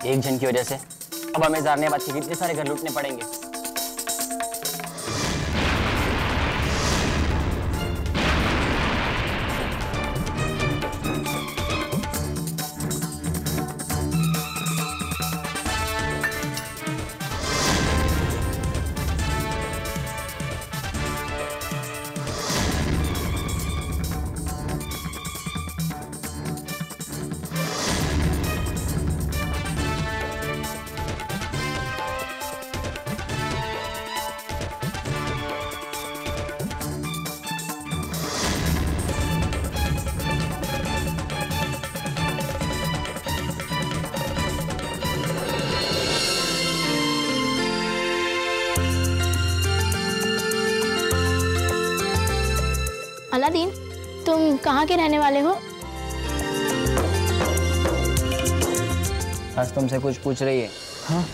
एक जन की वजह से अब हमें ज़ारनियाबाद के कितने सारे घर लूटने पड़ेंगे। अलादीन, तुम कहाँ के रहने वाले हो? आज तुमसे कुछ पूछ रही है। हाँ,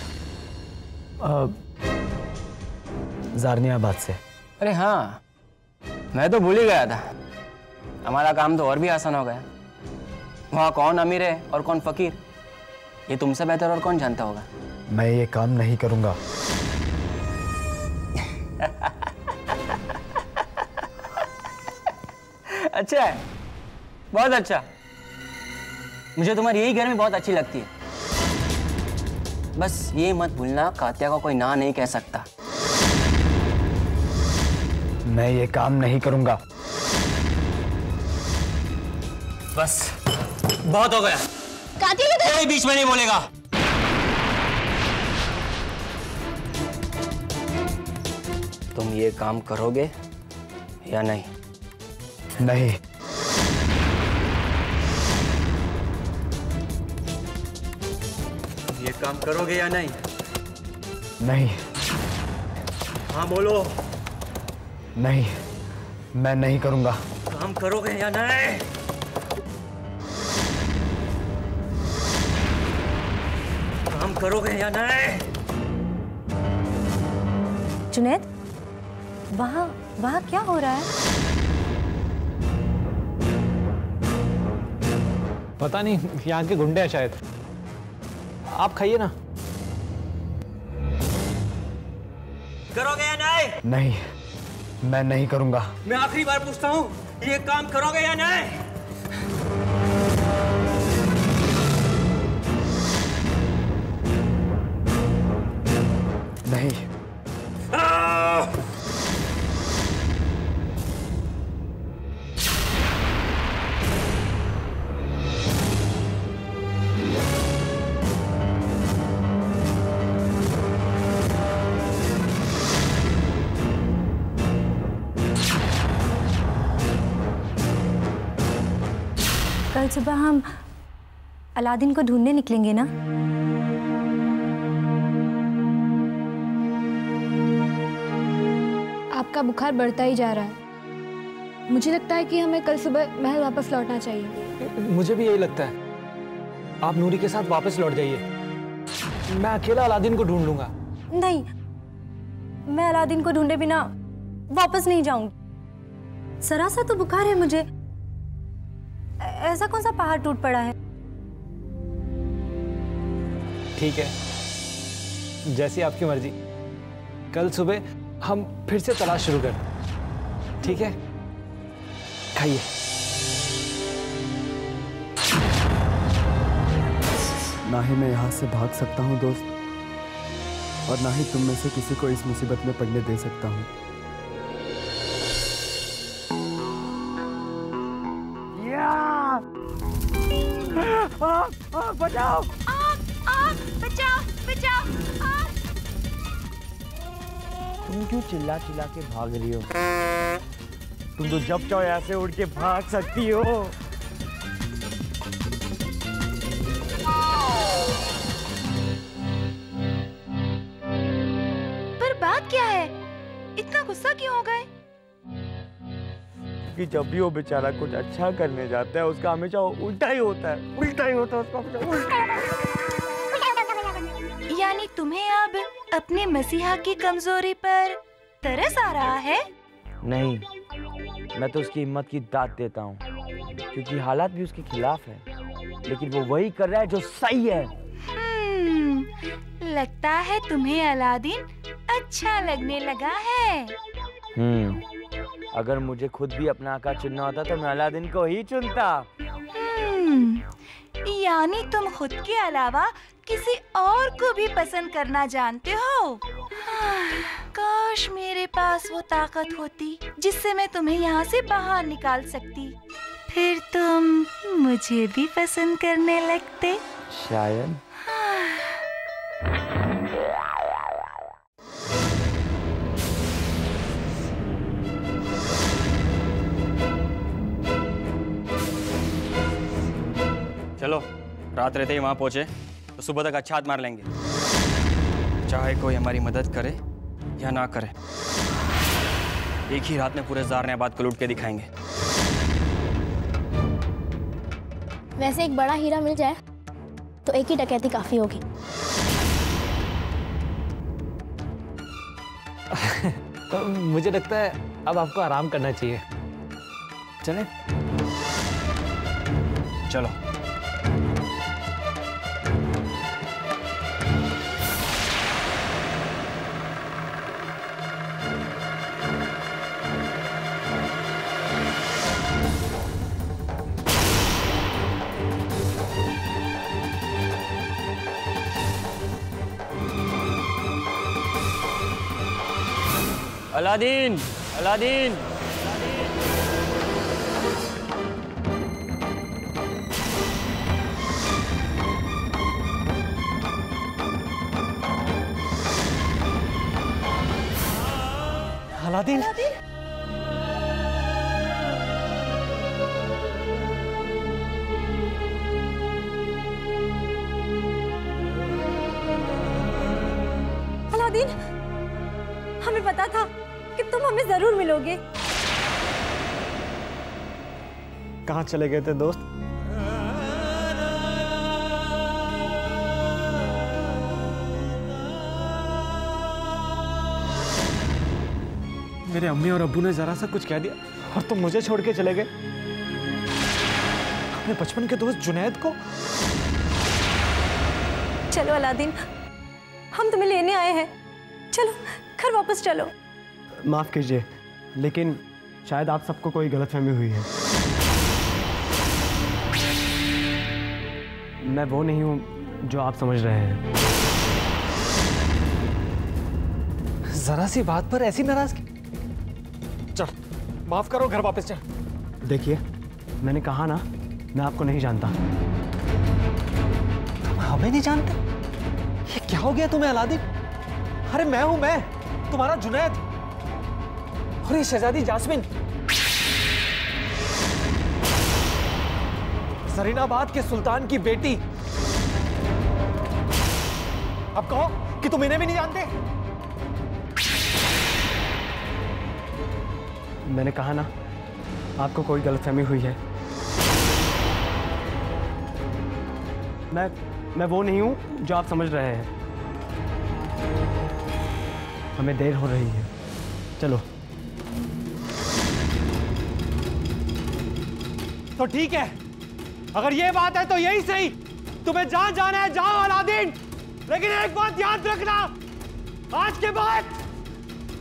ज़ारनियाबाद से। अरे हाँ, मैं तो भूल ही गया था। हमारा काम तो और भी आसान हो गया। वहाँ कौन अमीर है और कौन फकीर, ये तुमसे बेहतर और कौन जानता होगा। मैं ये काम नहीं करूँगा। अच्छा है, बहुत अच्छा। मुझे तुम्हारी यही घर में बहुत अच्छी लगती है। बस ये मत भूलना, कात्या को कोई ना नहीं कह सकता। मैं ये काम नहीं करूँगा। बस बहुत हो गया। कातिया किधर? कोई बीच में नहीं बोलेगा। तुम ये काम करोगे या नहीं? नहीं। ये काम करोगे या नहीं? नहीं। हाँ बोलो। नहीं, मैं नहीं करूँगा। काम करोगे या नहीं? काम करोगे या नहीं? जुनैद, वहाँ क्या हो रहा है? पता नहीं, यहाँ के गुंडे हैं शायद। आप खाइए ना। करोगे या नहीं? नहीं, मैं नहीं करूँगा। मैं आखिरी बार पूछता हूँ, ये काम करोगे या नहीं? नहीं। कल सुबह हम अलादीन को ढूंढने निकलेंगे ना? आपका बुखार बढ़ता ही जा रहा है। मुझे लगता है कि हमें कल सुबह महल वापस लौटना चाहिए। मुझे भी यही लगता है। आप नूरी के साथ वापस लौट जाइए। मैं अकेला अलादीन को ढूंढ लूंगा। नहीं, मैं अलादीन को ढूंढे बिना वापस नहीं जाऊंगी। जरा सा तो बुखार है मुझे। ऐसा कौन सा पहाड़ टूट पड़ा है? ठीक है, जैसी आपकी मर्जी। कल सुबह हम फिर से तलाश शुरू करें, ठीक है? खाइए। ना ही मैं यहाँ से भाग सकता हूँ दोस्त, और ना ही तुम में से किसी को इस मुसीबत में पड़ने दे सकता हूँ। बचाओ! बचाओ! बचाओ! तुम क्यों चिल्ला चिल्ला के भाग रही हो? तुम तो जब चाहो ऐसे उड़ के भाग सकती हो। पर बात क्या है? इतना गुस्सा क्यों हो गए? कि जब भी वो बेचारा कुछ अच्छा करने जाता है उसका हमेशा उल्टा ही होता है। उल्टा ही होता है उसका हमेशा उल्टा। यानी तुम्हें अब अपने मसीहा की कमजोरी पर तरस आ रहा है? नहीं, मैं तो उसकी हिम्मत की दाद देता हूँ, क्योंकि हालात भी उसके खिलाफ है, लेकिन वो वही कर रहा है जो सही है। लगता है तुम्हें अलादीन अच्छा लगने लगा है। अगर मुझे खुद भी अपना आका चुनना होता तो मैं अलादीन को ही चुनता। यानी तुम खुद के अलावा किसी और को भी पसंद करना जानते हो। काश मेरे पास वो ताकत होती जिससे मैं तुम्हें यहाँ से बाहर निकाल सकती, फिर तुम मुझे भी पसंद करने लगते। शायद। चलो, रात रहते ही वहां पहुंचे तो सुबह तक अच्छा हाथ मार लेंगे, चाहे कोई हमारी मदद करे या ना करे। एक ही रात में पूरे ज़ारनेबाद को लूट के दिखाएंगे। वैसे एक बड़ा हीरा मिल जाए तो एक ही डकैती काफी होगी। तो मुझे लगता है अब आपको आराम करना चाहिए। चलें? चलो। Aladdin, Aladdin. अलादीन? अलादीन, हमें पता था कि तुम हमें जरूर मिलोगे। कहाँ चले गए थे दोस्त? मेरे अम्मी और अब्बू ने जरा सा कुछ कह दिया और तुम मुझे छोड़ के चले गए अपने बचपन के दोस्त जुनैद को। चलो अलादीन, हम तुम्हें लेने आए हैं। चलो घर वापस चलो। माफ़ कीजिए, लेकिन शायद आप सबको कोई गलतफहमी हुई है। मैं वो नहीं हूँ जो आप समझ रहे हैं। जरा सी बात पर ऐसी नाराजगी? चल, माफ करो, घर वापस चल। देखिए, मैंने कहा ना, मैं आपको नहीं जानता। तुम हमें नहीं जानते? ये क्या हो गया तुम्हें अलादीन? अरे मैं हूं, मैं तुम्हारा जुनैद और ये शहजादी जास्मिन, जरीनाबाद के सुल्तान की बेटी। अब कहो कि तुम इन्हें भी नहीं जानते? मैंने कहा ना, आपको कोई गलतफहमी हुई है। मैं वो नहीं हूं जो आप समझ रहे हैं। हमें देर हो रही है, चलो। तो ठीक है, अगर ये बात है तो यही सही। तुम्हें जहां जाना है जाओ अलादीन, लेकिन एक बात याद रखना, आज के बाद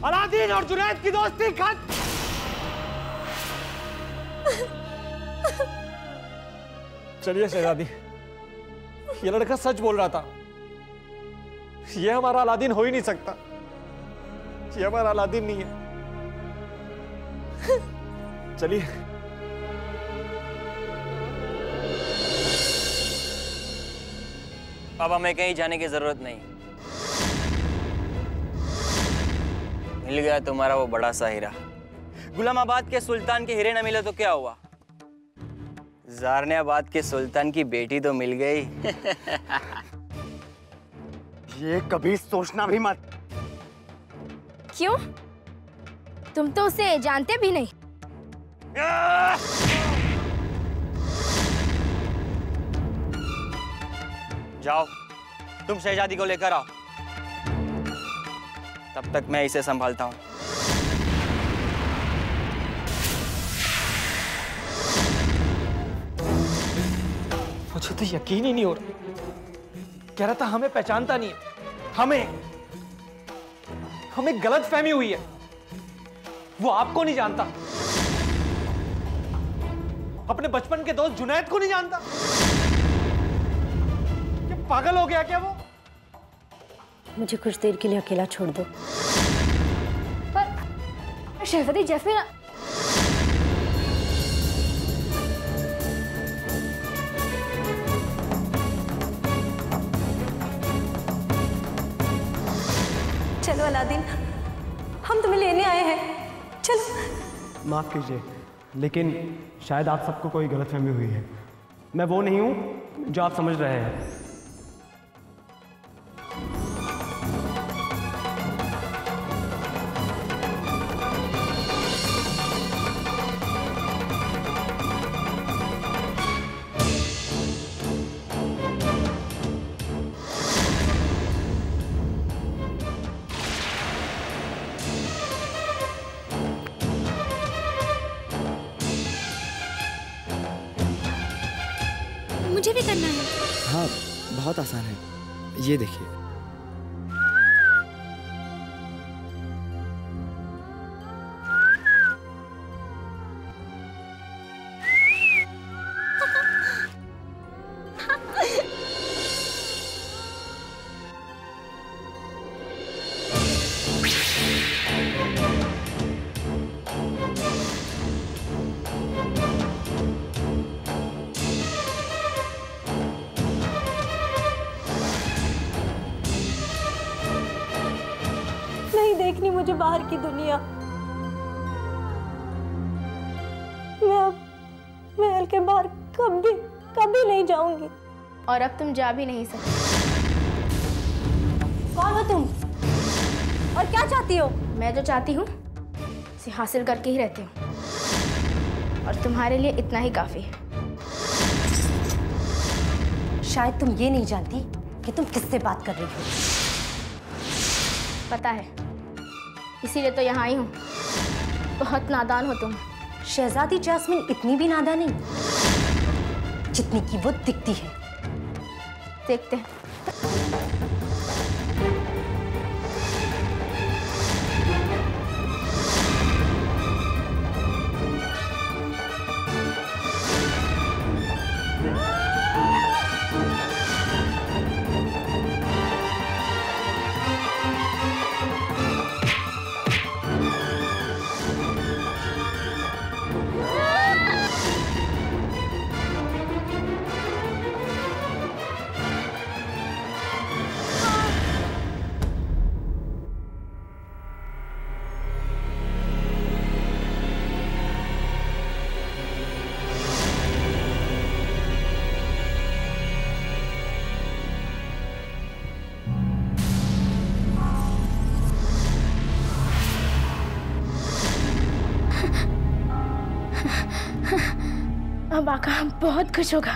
अलादीन और जुनैद की दोस्ती खत्म। चलिए शहजादी, ये लड़का सच बोल रहा था। ये हमारा अलादीन हो ही नहीं सकता। ये हमारा अलादीन नहीं है। चलिए। अब हमें कहीं जाने की जरूरत नहीं। मिल गया तुम्हारा वो बड़ा सा हीरा। गुलामाबाद के सुल्तान के हीरे न मिले तो क्या हुआ? ज़ारनेबाद के सुल्तान की बेटी तो मिल गई। ये कभी सोचना भी मत। क्यों? तुम तो उसे जानते भी नहीं। जाओ, तुम शहजादी को लेकर आओ, तब तक मैं इसे संभालता हूं। मुझे तो यकीन ही नहीं हो रहा कह रहा था हमें पहचानता नहीं है। हमें गलत फहमी हुई है, वो आपको नहीं जानता, अपने बचपन के दोस्त जुनैद को नहीं जानता। क्या पागल हो गया क्या वो? मुझे कुछ देर के लिए अकेला छोड़ दो। पर शहजादी जैस्मिन, चलो अलादीन, हम तुम्हें लेने आए हैं, चलो। माफ़ कीजिए, लेकिन शायद आप सबको कोई गलतफहमी हुई है। मैं वो नहीं हूँ जो आप समझ रहे हैं। मुझे भी करना है। हाँ, बहुत आसान है, ये देखिए। देखनी मुझे बाहर की दुनिया। मैं अब महल के बाहर कभी नहीं जाऊंगी। और अब तुम जा भी नहीं सकते। कौन हो तुम और क्या चाहती हो? मैं जो चाहती हूँ उसे हासिल करके ही रहती हूँ, और तुम्हारे लिए इतना ही काफी है। शायद तुम ये नहीं जानती कि तुम किससे बात कर रही हो। पता है, इसीलिए तो यहाँ आई हूँ। बहुत नादान हो तुम। शहजादी जैस्मिन इतनी भी नादान नहीं जितनी कि वो दिखती है। देखते हैं। अब आका बहुत खुश होगा।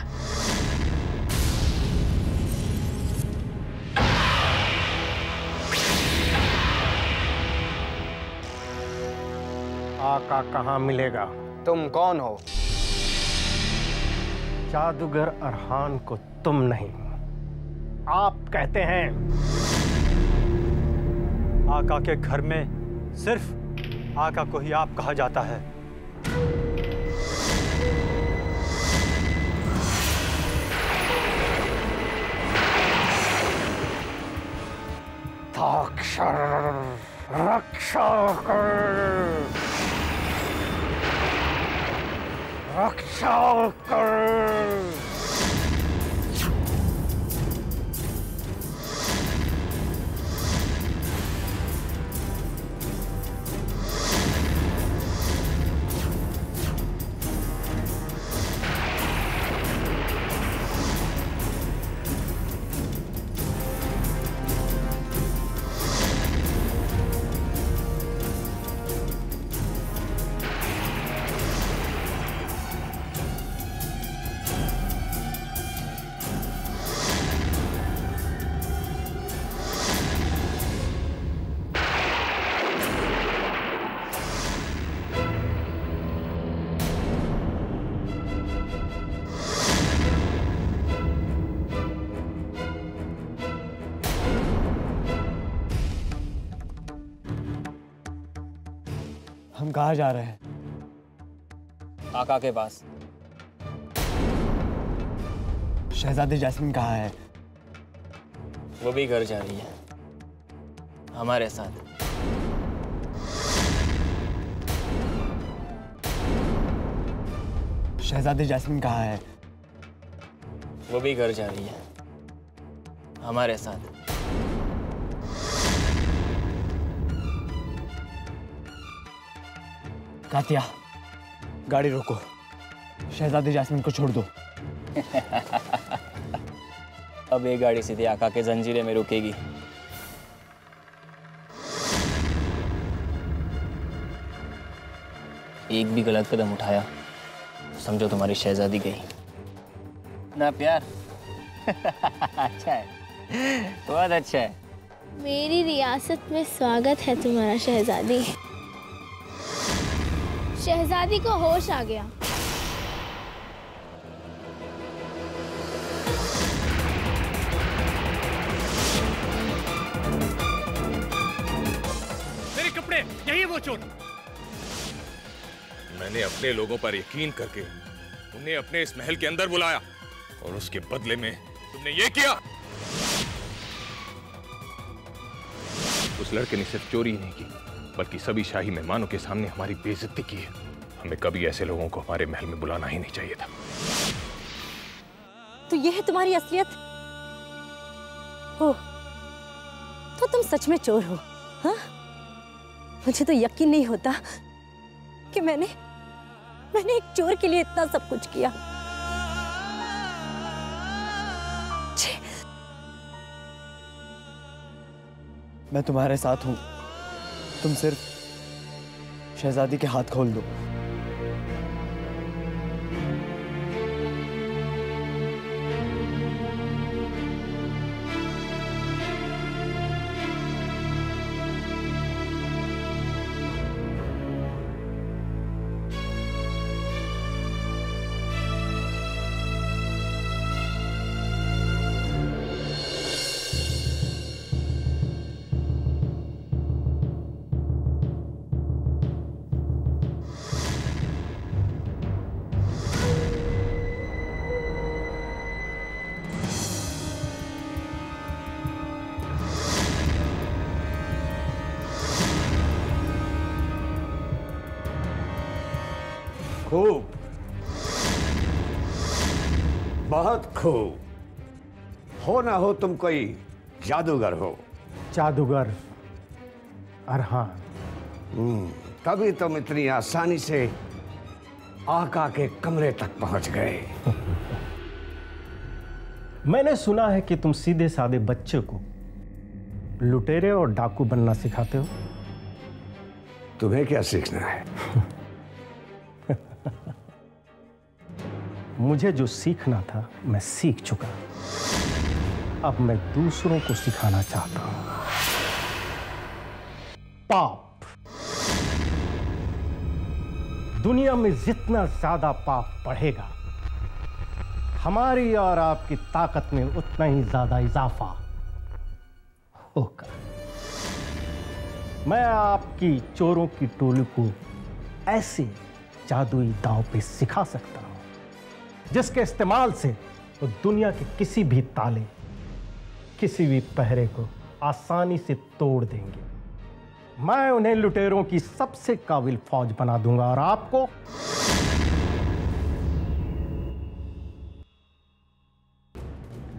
आका कहाँ मिलेगा? तुम कौन हो? जादूगर अरहान को तुम नहीं, आप कहते हैं। आका के घर में सिर्फ आका को ही आप कहा जाता है। रक्षा कर। हम कहाँ जा रहे हैं? आका के पास। शहजादी जैस्मिन कहाँ है? वो भी घर जा रही है हमारे साथ। शहजादी जैस्मिन कहाँ है? वो भी घर जा रही है हमारे साथ। कातिया, गाड़ी रोको, शहजादी जैस्मिन को छोड़ दो। अब ये गाड़ी सीधे आका के जंजीरे में रुकेगी। एक भी गलत कदम उठाया समझो तुम्हारी शहजादी गई ना। प्यार अच्छा है, बहुत अच्छा है। मेरी रियासत में स्वागत है तुम्हारा शहजादी। शहजादी को होश आ गया। मेरे कपड़े, यही वो चोर। मैंने अपने लोगों पर यकीन करके उन्हें अपने इस महल के अंदर बुलाया और उसके बदले में तुमने ये किया। उस लड़के ने सिर्फ चोरी ही नहीं की बल्कि सभी शाही मेहमानों के सामने हमारी बेइज्जती की है। हमें कभी ऐसे लोगों को हमारे महल में बुलाना ही नहीं चाहिए था। तो ये है तुम्हारी असलियत? हो तो तुम सच में चोर हो? हाँ, मुझे तो यकीन नहीं होता कि मैंने एक चोर के लिए इतना सब कुछ किया। मैं तुम्हारे साथ हूं, तुम सिर्फ शहजादी के हाथ खोल दो। खूब, बहुत खूब। हो ना हो तुम कोई जादूगर हो। जादूगर? अरे हाँ। तभी तुम इतनी आसानी से आका के कमरे तक पहुंच गए। मैंने सुना है कि तुम सीधे साधे बच्चे को लुटेरे और डाकू बनना सिखाते हो। तुम्हें क्या सीखना है? मुझे जो सीखना था मैं सीख चुका। अब मैं दूसरों को सिखाना चाहता हूं। पाप। दुनिया में जितना ज्यादा पाप बढ़ेगा, हमारी और आपकी ताकत में उतना ही ज्यादा इजाफा होगा। मैं आपकी चोरों की टोली को ऐसे जादुई दांव पे सिखा सकता हूं जिसके इस्तेमाल से वो दुनिया के किसी भी ताले, किसी भी पहरे को आसानी से तोड़ देंगे। मैं उन्हें लुटेरों की सबसे काबिल फौज बना दूंगा और आपको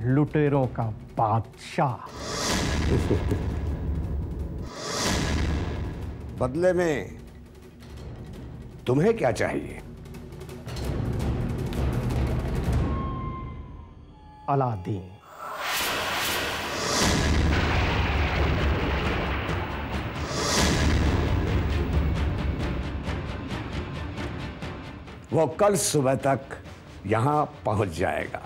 लुटेरों का बादशाह। बदले में तुम्हें क्या चाहिए? अलादीन। वो कल सुबह तक यहां पहुंच जाएगा।